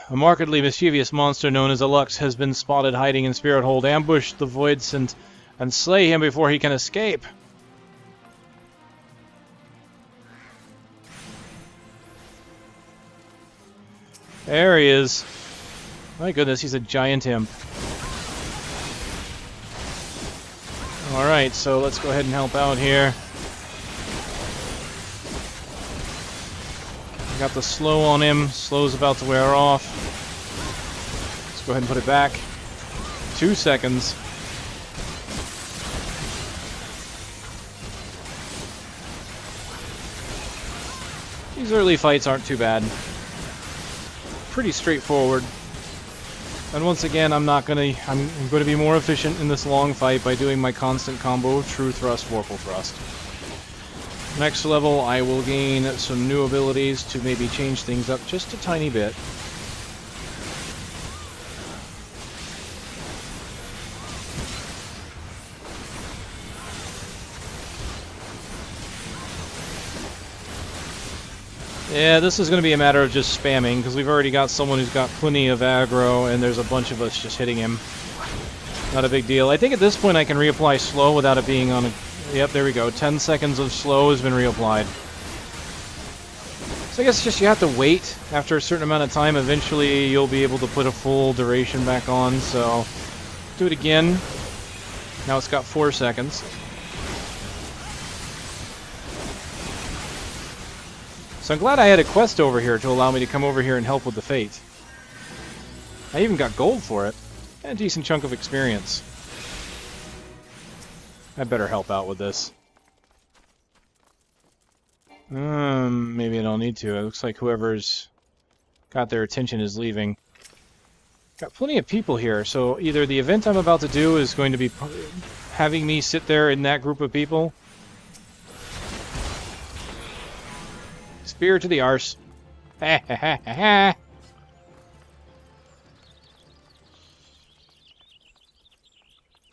A markedly mischievous monster known as Alux has been spotted hiding in Spirithold. Ambush the voids and slay him before he can escape. There he is. My goodness, he's a giant imp. Alright, so let's go ahead and help out here. Got the slow on him. Slow's about to wear off. Let's go ahead and put it back. 2 seconds. These early fights aren't too bad. Pretty straightforward. And once again, I'm going to be more efficient in this long fight by doing my constant combo of True Thrust, Vorpal Thrust. Next level, I will gain some new abilities to maybe change things up just a tiny bit. Yeah, this is going to be a matter of just spamming, because we've already got someone who's got plenty of aggro, and there's a bunch of us just hitting him. Not a big deal. I think at this point I can reapply slow without it being on a... Yep, there we go. 10 seconds of slow has been reapplied. So I guess just you have to wait. After a certain amount of time, eventually you'll be able to put a full duration back on, so... Do it again. Now it's got 4 seconds. So I'm glad I had a quest over here to allow me to come over here and help with the fate. I even got gold for it. And a decent chunk of experience. I better help out with this. Maybe I don't need to. It looks like whoever's got their attention is leaving. Got plenty of people here, so either the event I'm about to do is going to be having me sit there in that group of people. Spear to the arse. Ha ha ha ha ha.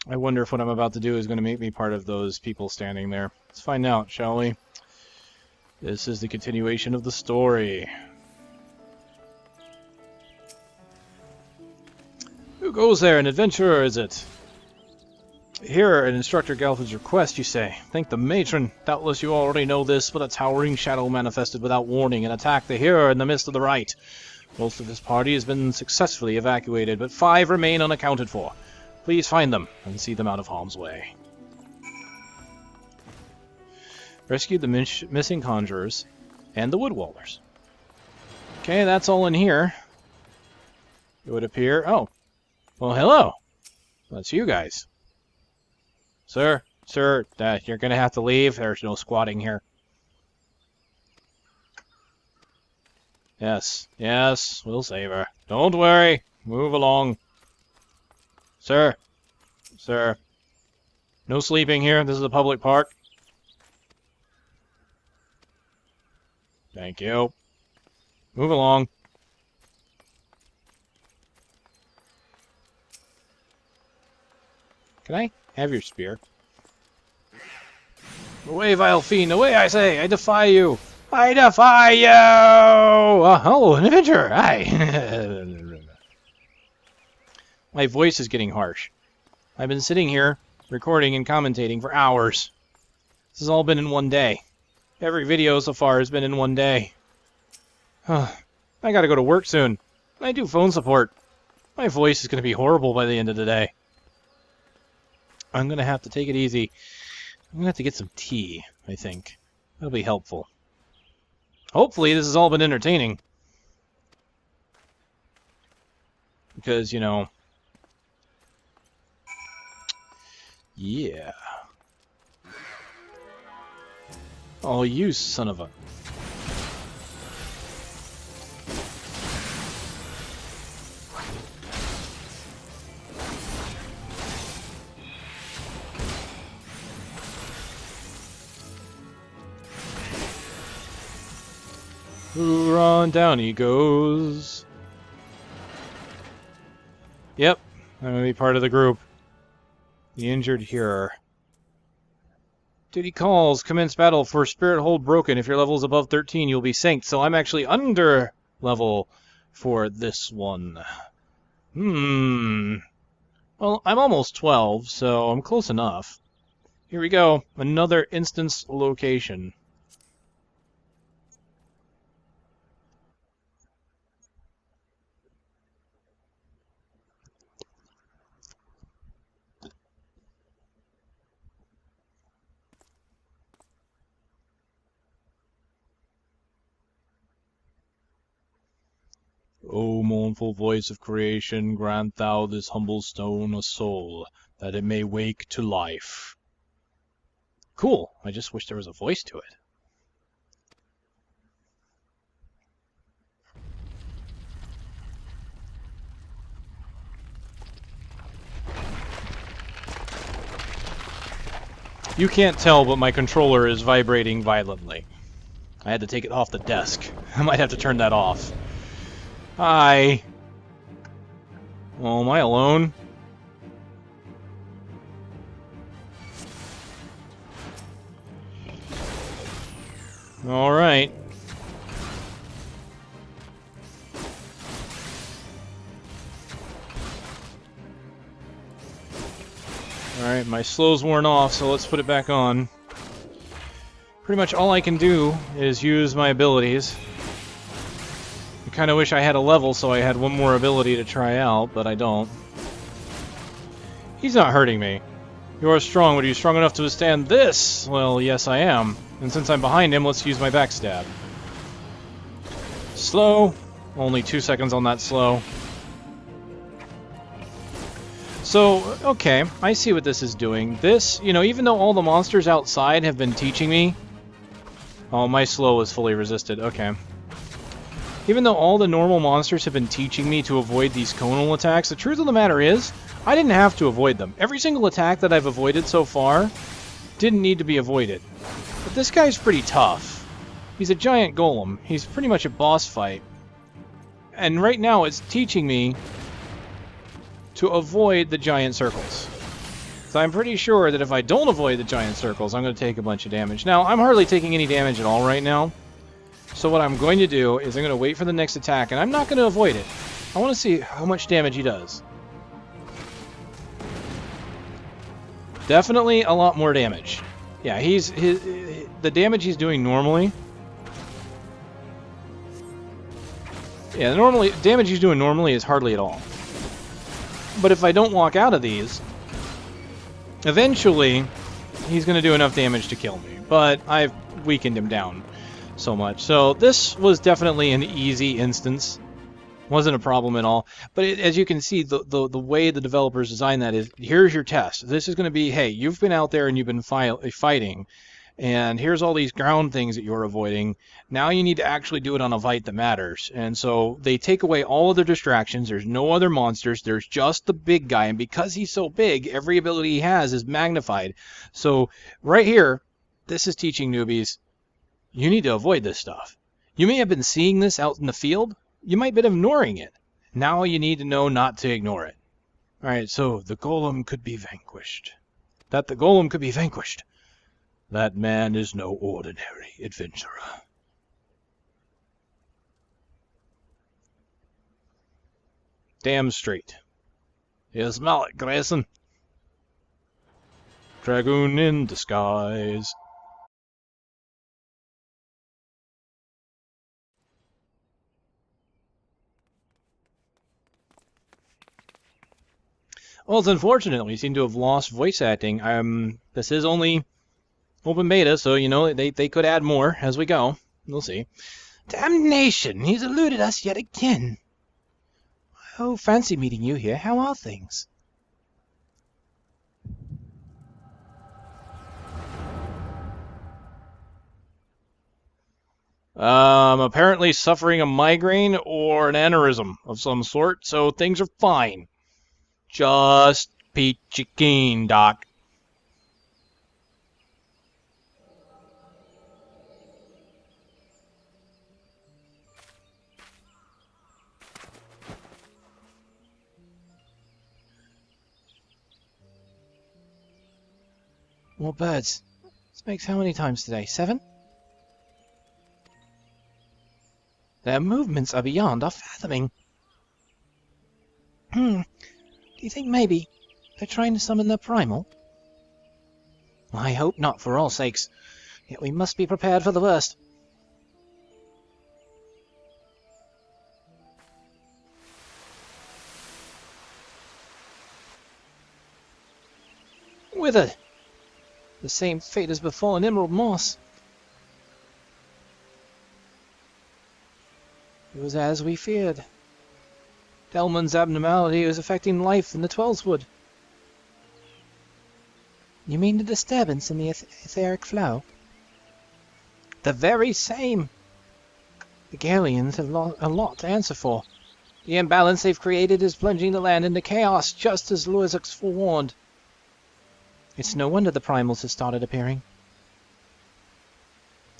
I wonder if what I'm about to do is going to make me part of those people standing there. Let's find out, shall we? This is the continuation of the story. Who goes there? An adventurer, is it? Here, an instructor Galford's request, you say. Thank the matron. Doubtless you already know this, but a towering shadow manifested without warning and attacked the hero in the midst of the rite. Most of his party has been successfully evacuated, but 5 remain unaccounted for. Please find them and see them out of harm's way. Rescue the missing conjurers and the woodwallers. Okay, that's all in here. It would appear... Oh. Well, hello. That's you guys. Sir, you're going to have to leave. There's no squatting here. Yes, we'll save her. Don't worry. Move along. Sir. No sleeping here. This is a public park. Thank you. Move along. Can I have your spear? Away, vile fiend! Away, I say! I defy you! I defy you! Hello, an adventurer! Hi! My voice is getting harsh. I've been sitting here, recording and commentating for hours. This has all been in one day. Every video so far has been in one day. I gotta go to work soon. I do phone support. My voice is gonna be horrible by the end of the day. I'm gonna have to take it easy. I'm gonna have to get some tea, I think. That'll be helpful. Hopefully this has all been entertaining. Because, you know... Yeah. Oh, you son of a... Hoorah, down he goes. Yep, I'm gonna be part of the group. The injured hearer. Duty calls. Commence battle for Spirithold broken. If your level is above 13, you'll be synced. So I'm actually under level for this one? Well, I'm almost 12, so I'm close enough. Here we go. Another instance location. O mournful voice of creation, grant thou this humble stone a soul, that it may wake to life. Cool. I just wish there was a voice to it. You can't tell, but my controller is vibrating violently. I had to take it off the desk. I might have to turn that off. Hi. Oh, am I alone? Alright. Alright, my slow's worn off, so let's put it back on. Pretty much all I can do is use my abilities. I kind of wish I had a level so I had one more ability to try out, but I don't. He's not hurting me. You are strong, but are you strong enough to withstand this? Well, yes I am. And since I'm behind him, let's use my backstab. Slow. Only 2 seconds on that slow. So, okay, I see what this is doing. This, you know, even though all the monsters outside have been teaching me... Oh, my slow is fully resisted, okay. Even though all the normal monsters have been teaching me to avoid these conal attacks, the truth of the matter is, I didn't have to avoid them. Every single attack that I've avoided so far didn't need to be avoided. But this guy's pretty tough. He's a giant golem. He's pretty much a boss fight. And right now it's teaching me to avoid the giant circles. So I'm pretty sure that if I don't avoid the giant circles, I'm going to take a bunch of damage. Now, I'm hardly taking any damage at all right now. So what I'm going to do is I'm going to wait for the next attack, and I'm not going to avoid it. I want to see how much damage he does. Definitely a lot more damage. Yeah, the damage he's doing normally. Yeah, the damage he's doing normally is hardly at all. But if I don't walk out of these, eventually he's going to do enough damage to kill me. But I've weakened him down so much. So this was definitely an easy instance. Wasn't a problem at all. But as you can see, the way the developers designed that is, here's your test. This is going to be, hey, you've been out there and you've been fighting, and here's all these ground things that you're avoiding. Now you need to actually do it on a fight that matters. And so they take away all of the distractions. There's no other monsters. There's just the big guy. And because he's so big, every ability he has is magnified. So right here, this is teaching newbies, you need to avoid this stuff. You may have been seeing this out in the field. You might have been ignoring it. Now you need to know not to ignore it. Alright, so the golem could be vanquished. That the golem could be vanquished. That man is no ordinary adventurer. Damn straight. You smell it, Grayson. Dragoon in disguise. Well, it's unfortunate. We seem to have lost voice acting. This is only open beta, so, you know, they could add more as we go. We'll see. Damnation! He's eluded us yet again. Oh, fancy meeting you here. How are things? Apparently suffering a migraine or an aneurysm of some sort, so things are fine. Just peachy keen, Doc. More birds. This makes how many times today? 7? Their movements are beyond our fathoming. Do you think maybe they're trying to summon their primal? I hope not, for all sakes. Yet we must be prepared for the worst. Withered! The same fate has befallen Emerald Moss. It was as we feared. Delmon's abnormality was affecting life in the Twelveswood. You mean the disturbance in the etheric flow? The very same. The Galleons have a lot to answer for. The imbalance they've created is plunging the land into chaos, just as Luizux forewarned. It's no wonder the primals have started appearing.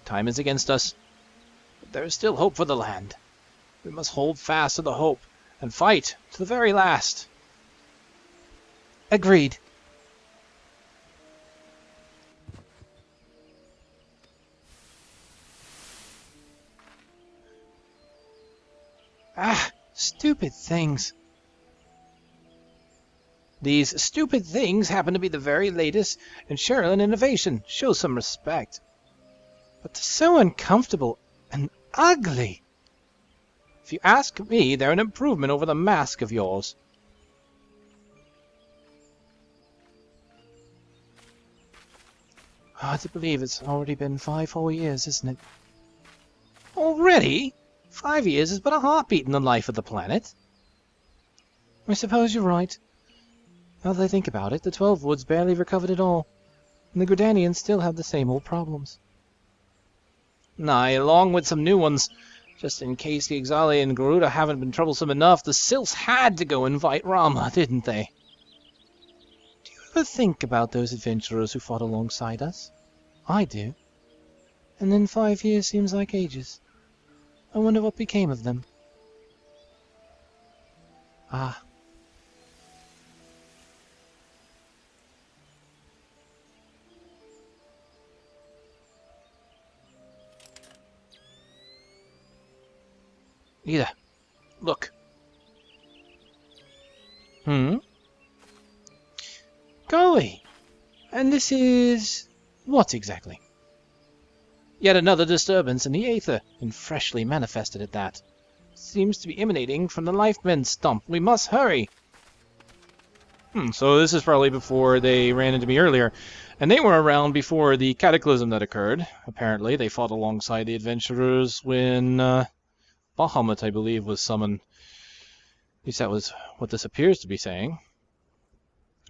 Time is against us, but there is still hope for the land. We must hold fast to the hope, and fight to the very last. Agreed. Ah, stupid things. These stupid things happen to be the very latest in Sherilyn innovation. Show some respect. But they're so uncomfortable and ugly. If you ask me, they're an improvement over the mask of yours. Hard to believe it's already been 5 whole years, isn't it? Already? 5 years is but a heartbeat in the life of the planet. I suppose you're right. Now that I think about it, the Twelvewoods barely recovered at all, and the Gridanians still have the same old problems. Aye, along with some new ones. Just in case the Exali and Garuda haven't been troublesome enough, the Sylphs had to go invite Rama, didn't they? Do you ever think about those adventurers who fought alongside us? I do. And then 5 years seems like ages. I wonder what became of them. Ah. Ida, look. Golly. And this is... what exactly? Yet another disturbance in the aether, and freshly manifested at that. Seems to be emanating from the Lifemen stump. We must hurry. So this is probably before they ran into me earlier. And they were around before the cataclysm that occurred. Apparently, they fought alongside the adventurers when... Bahamut, I believe, was summoned. At least that was what this appears to be saying.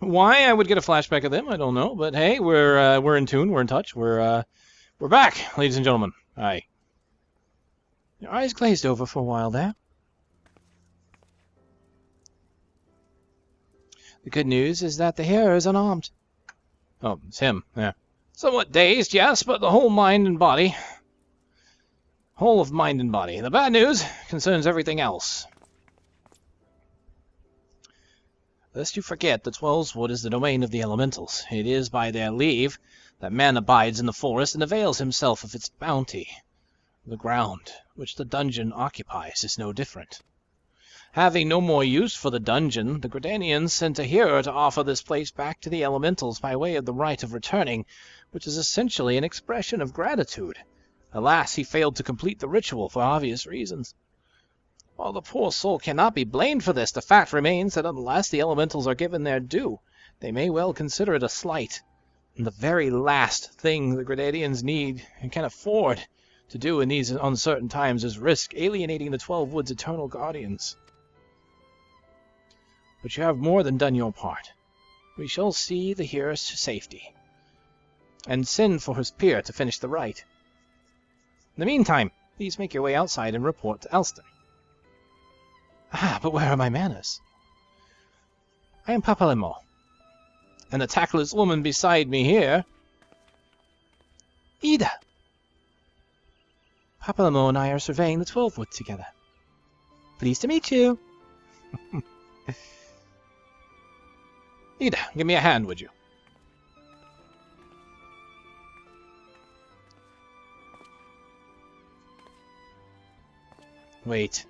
Why I would get a flashback of them, I don't know. But hey, we're in tune, we're in touch, we're back, ladies and gentlemen. Aye. Your eyes glazed over for a while there. The good news is that the hero is unarmed. Oh, it's him, yeah. Somewhat dazed, yes, but the whole mind and body... whole of mind and body. The bad news concerns everything else. Lest you forget, the Twelveswood is the domain of the elementals. It is by their leave that man abides in the forest and avails himself of its bounty. The ground which the dungeon occupies is no different. Having no more use for the dungeon, the Gridanians sent a hero to offer this place back to the elementals by way of the rite of returning, which is essentially an expression of gratitude. Alas, he failed to complete the ritual for obvious reasons. While the poor soul cannot be blamed for this, the fact remains that unless the elementals are given their due, they may well consider it a slight. And the very last thing the Gridanians need and can afford to do in these uncertain times is risk alienating the Twelvewoods' eternal guardians. But you have more than done your part. We shall see the hero to safety, and send for his peer to finish the rite. In the meantime, please make your way outside and report to Elston. Ah, but where are my manners? I am Papalemon, and the tactless woman beside me here... Ida! Papalemon and I are surveying the Twelvewood together. Pleased to meet you. Ida, give me a hand, would you? Wait,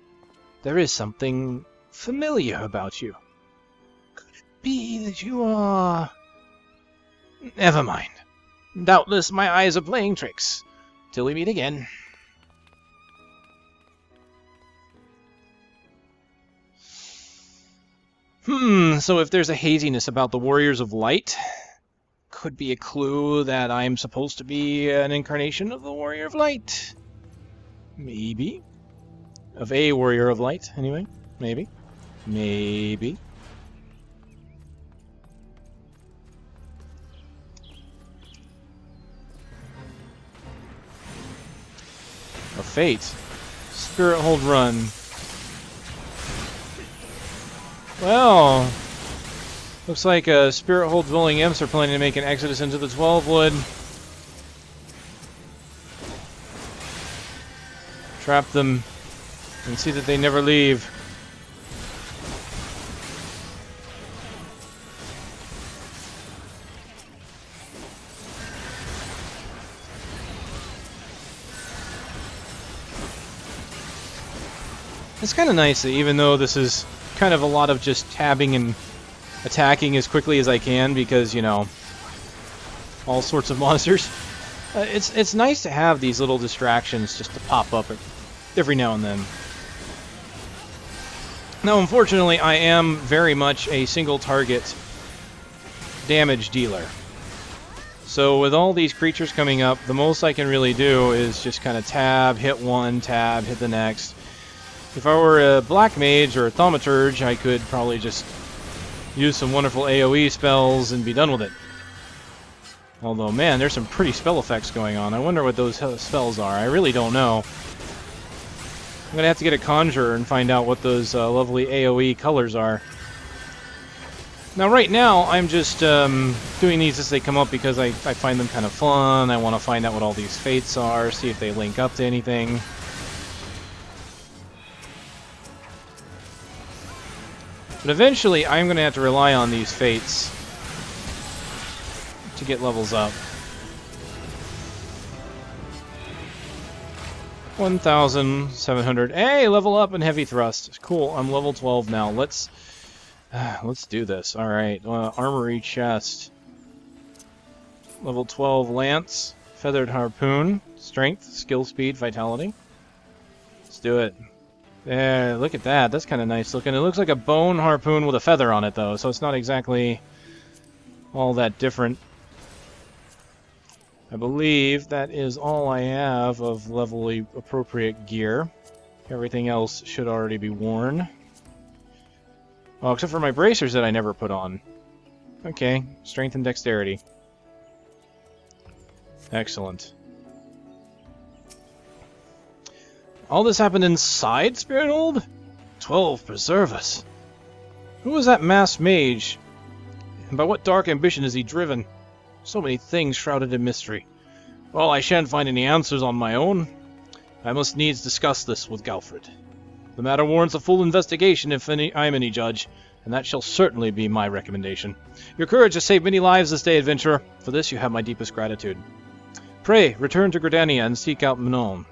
there is something familiar about you. Could it be that you are... Never mind. Doubtless my eyes are playing tricks. Till we meet again. So if there's a haziness about the Warriors of Light, could be a clue that I'm supposed to be an incarnation of the Warrior of Light. Maybe. Of a Warrior of Light, anyway. Maybe. Maybe. A fate. Spirithold Run. Well, looks like Spirithold dwelling imps are planning to make an exodus into the 12-wood. Trap them and see that they never leave. It's kind of nice that even though this is kind of a lot of just tabbing and attacking as quickly as I can because, you know, all sorts of monsters, it's nice to have these little distractions just to pop up every now and then. Now, unfortunately, I am very much a single target damage dealer. So with all these creatures coming up, the most I can really do is just kind of tab, hit one, tab, hit the next. If I were a Black Mage or a Thaumaturge, I could probably just use some wonderful AoE spells and be done with it. Although, man, there's some pretty spell effects going on. I wonder what those spells are. I really don't know. I'm going to have to get a Conjurer and find out what those lovely AoE colors are. Now, right now, I'm just doing these as they come up because I find them kind of fun. I want to find out what all these fates are, see if they link up to anything. But eventually, I'm going to have to rely on these fates to get levels up. 1,700. Hey, level up in heavy thrust. Cool. I'm level 12 now. Let's do this. All right. Armory chest. Level 12 lance, feathered harpoon, strength, skill, speed, vitality. Let's do it. Yeah, look at that. That's kind of nice looking. It looks like a bone harpoon with a feather on it, though, so it's not exactly all that different. I believe that is all I have of levelly appropriate gear. Everything else should already be worn. Oh, except for my bracers that I never put on. Okay, strength and dexterity. Excellent. All this happened inside Spirithold? 12 preserve us. Who is that masked mage? And by what dark ambition is he driven? So many things shrouded in mystery. Well, I shan't find any answers on my own. I must needs discuss this with Galfred. The matter warrants a full investigation if I'm any judge, and that shall certainly be my recommendation. Your courage has saved many lives this day, adventurer. For this you have my deepest gratitude. Pray, return to Gridania and seek out Manon.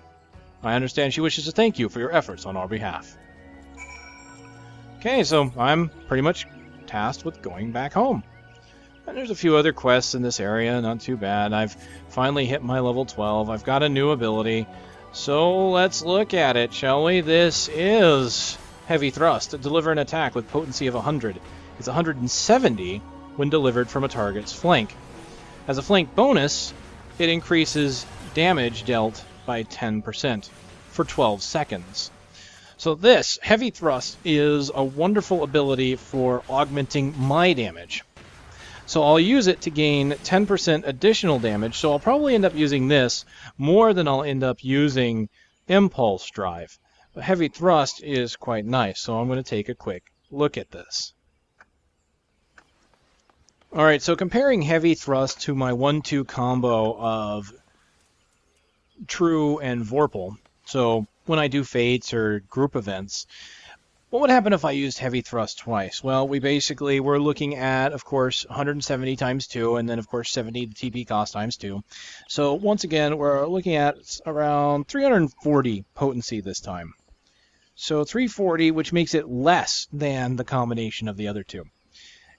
I understand she wishes to thank you for your efforts on our behalf. Okay, so I'm pretty much tasked with going back home. And there's a few other quests in this area, not too bad. I've finally hit my level 12. I've got a new ability. So let's look at it, shall we? This is Heavy Thrust. Deliver an attack with potency of 100. It's 170 when delivered from a target's flank. As a flank bonus, it increases damage dealt by 10% for 12 seconds. So this, Heavy Thrust, is a wonderful ability for augmenting my damage. So I'll use it to gain 10% additional damage, so I'll probably end up using this more than I'll end up using Impulse Drive. But Heavy Thrust is quite nice, so I'm going to take a quick look at this. Alright, so comparing Heavy Thrust to my 1-2 combo of True and Vorpal, so when I do fates or group events, what would happen if I used Heavy Thrust twice? Well, we're looking at, of course, 170 times 2, and then, of course, 70 the TP cost times 2. So, once again, we're looking at around 340 potency this time. So 340, which makes it less than the combination of the other two.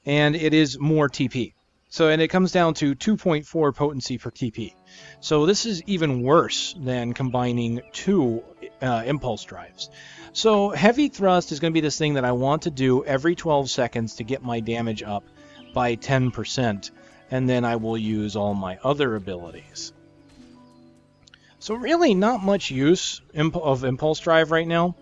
And it is more TP. So, and it comes down to 2.4 potency per TP. So this is even worse than combining two impulse drives. So heavy thrust is going to be this thing that I want to do every 12 seconds to get my damage up by 10%. And then I will use all my other abilities. So really not much use of impulse drive right now.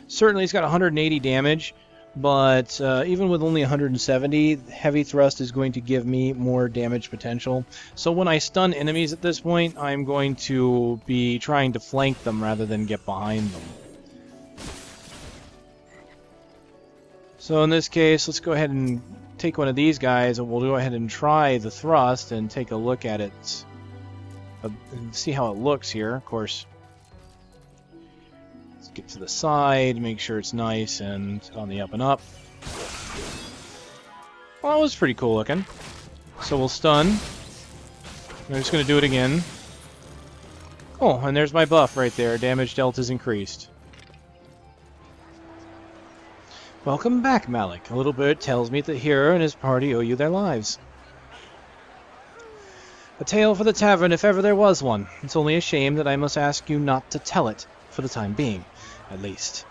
Certainly it's got 180 damage. But even with only 170, heavy thrust is going to give me more damage potential. So when I stun enemies at this point, I'm going to be trying to flank them rather than get behind them. So in this case, let's go ahead and take one of these guys, and we'll go ahead and try the thrust and take a look at it and see how it looks here. Of course, get to the side, make sure it's nice and on the up and up. Well, that was pretty cool looking. So we'll stun. I'm just going to do it again. Oh, and there's my buff right there. Damage dealt is increased. Welcome back, Malik. A little bird tells me that the hero and his party owe you their lives. A tale for the tavern if ever there was one. It's only a shame that I must ask you not to tell it, for the time being. At least.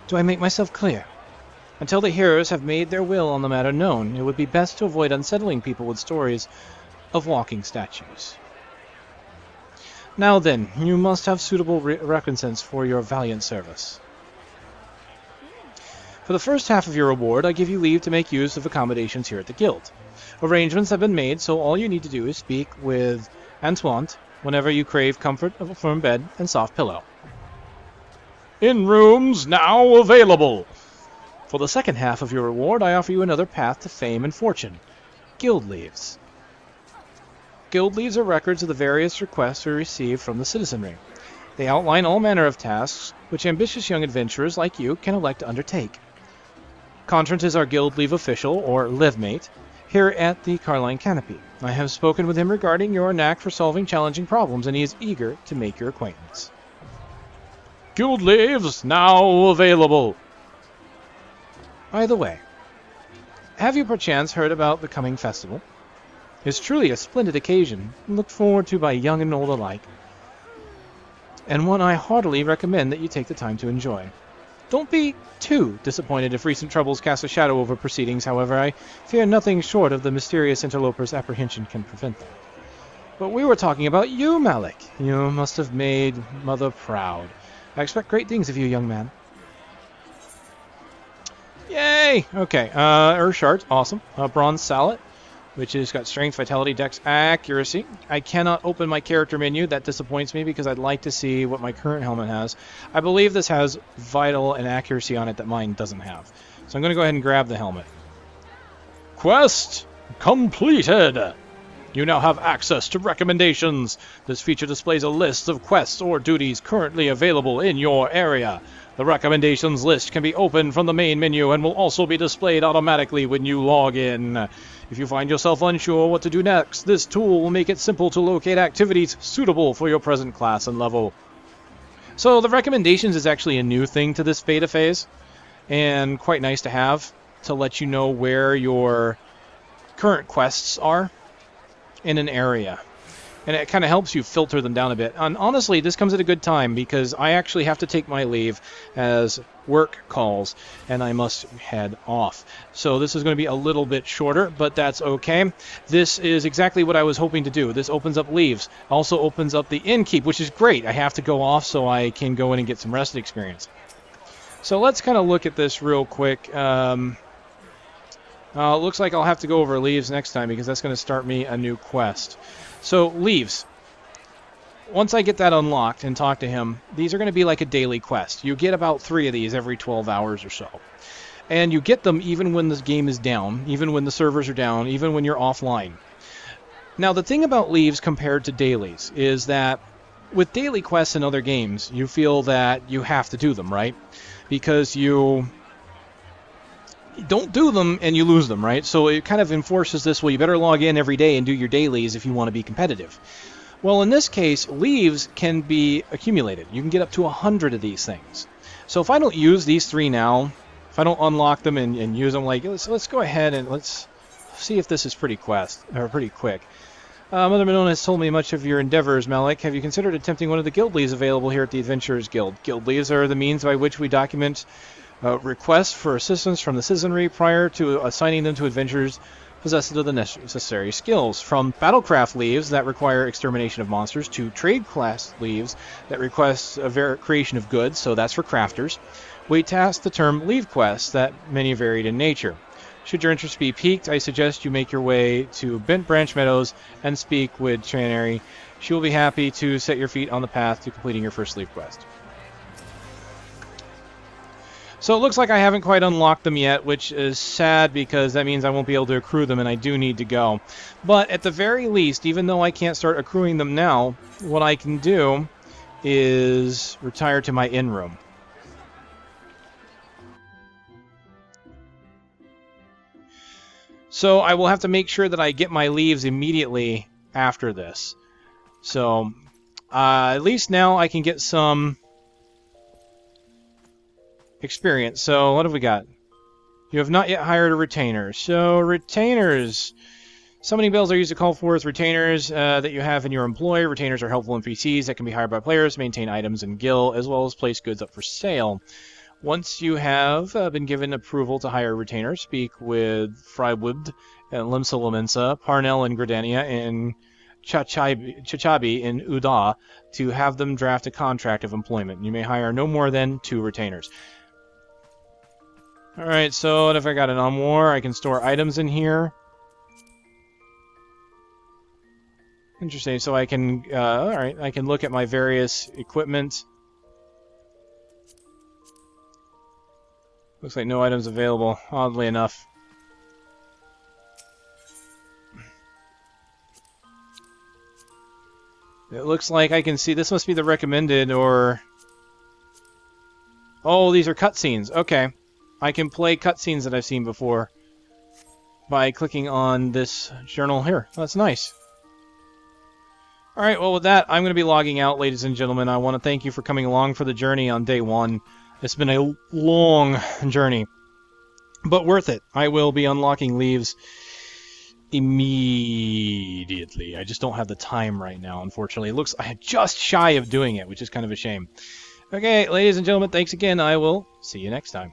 Do I make myself clear? Until the heroes have made their will on the matter known, it would be best to avoid unsettling people with stories of walking statues. Now then, you must have suitable recompense for your valiant service. For the first half of your reward, I give you leave to make use of accommodations here at the Guild. Arrangements have been made, so all you need to do is speak with Antoine whenever you crave comfort of a firm bed and soft pillow. In rooms now available. For the second half of your reward, I offer you another path to fame and fortune. Guildleves. Guildleves are records of the various requests we receive from the citizenry. They outline all manner of tasks which ambitious young adventurers like you can elect to undertake. Contrant is our Guildleve official, or Levemate, here at the Carline Canopy. I have spoken with him regarding your knack for solving challenging problems, and he is eager to make your acquaintance. Guildleves now available. By the way, have you perchance heard about the coming festival? It's truly a splendid occasion, looked forward to by young and old alike, and one I heartily recommend that you take the time to enjoy. Don't be too disappointed if recent troubles cast a shadow over proceedings, however. I fear nothing short of the mysterious interloper's apprehension can prevent them. But we were talking about you, Malik. You must have made Mother proud. I expect great things of you, young man. Yay! Okay, Urshart, awesome. Bronze Sallet, which has got Strength, Vitality, Dex, Accuracy. I cannot open my character menu. That disappoints me because I'd like to see what my current helmet has. I believe this has Vital and Accuracy on it that mine doesn't have. So I'm going to go ahead and grab the helmet. Quest completed! You now have access to recommendations. This feature displays a list of quests or duties currently available in your area. The recommendations list can be opened from the main menu and will also be displayed automatically when you log in. If you find yourself unsure what to do next, this tool will make it simple to locate activities suitable for your present class and level. So the recommendations is actually a new thing to this beta phase, and quite nice to have to let you know where your current quests are in an area. And it kind of helps you filter them down a bit. And honestly, this comes at a good time because I actually have to take my leave as work calls, and I must head off. So this is going to be a little bit shorter, but that's okay. This is exactly what I was hoping to do. This opens up Leves. Also opens up the Innkeep, which is great. I have to go off so I can go in and get some rest experience. So let's kind of look at this real quick. It looks like I'll have to go over Leves next time because that's going to start me a new quest. So, Leves. Once I get that unlocked and talk to him, these are going to be like a daily quest. You get about 3 of these every 12 hours or so. And you get them even when the game is down, even when the servers are down, even when you're offline. Now, the thing about Leves compared to dailies is that with daily quests in other games, you feel that you have to do them, right? Because you don't do them and you lose them, right? So it kind of enforces this, well, you better log in every day and do your dailies if you want to be competitive. Well, in this case, Leves can be accumulated. You can get up to 100 of these things. So if I don't use these 3 now, if I don't unlock them and use them, like, let's go ahead and let's see if this is pretty quick. Mother Minona has told me much of your endeavors, Malik. Have you considered attempting one of the Guildleves available here at the Adventurers Guild? Guildleves are the means by which we document requests for assistance from the citizenry prior to assigning them to adventurers possessed of the necessary skills. From battlecraft leves that require extermination of monsters to trade class leves that request creation of goods, so that's for crafters, we task the term Leve quests that many varied in nature. Should your interest be piqued, I suggest you make your way to Bent Branch Meadows and speak with Tranary. She will be happy to set your feet on the path to completing your first Leve quest. So it looks like I haven't quite unlocked them yet, which is sad because that means I won't be able to accrue them and I do need to go. But at the very least, even though I can't start accruing them now, what I can do is retire to my inn room. So I will have to make sure that I get my leaves immediately after this. So at least now I can get some experience. So what have we got? You have not yet hired a retainer. So retainers. Summoning bells are used to call forth retainers that you have in your employ. Retainers are helpful NPCs that can be hired by players to maintain items in guild, as well as place goods up for sale. Once you have been given approval to hire a retainer, speak with Frywibd and Limsa Lamensa, Parnell and Gridania, and Chachabi in Uda to have them draft a contract of employment. You may hire no more than 2 retainers. Alright, so what if I got an armoire? I can store items in here. Interesting, so I can, alright, I can look at my various equipment. Looks like no items available, oddly enough. It looks like I can see, this must be the recommended, or... Oh, these are cutscenes, okay. I can play cutscenes that I've seen before by clicking on this journal here. That's nice. Alright, well with that, I'm going to be logging out, ladies and gentlemen. I want to thank you for coming along for the journey on day 1. It's been a long journey, but worth it. I will be unlocking Leves immediately. I just don't have the time right now, unfortunately. It looks I'm just shy of doing it, which is kind of a shame. Okay, ladies and gentlemen, thanks again. I will see you next time.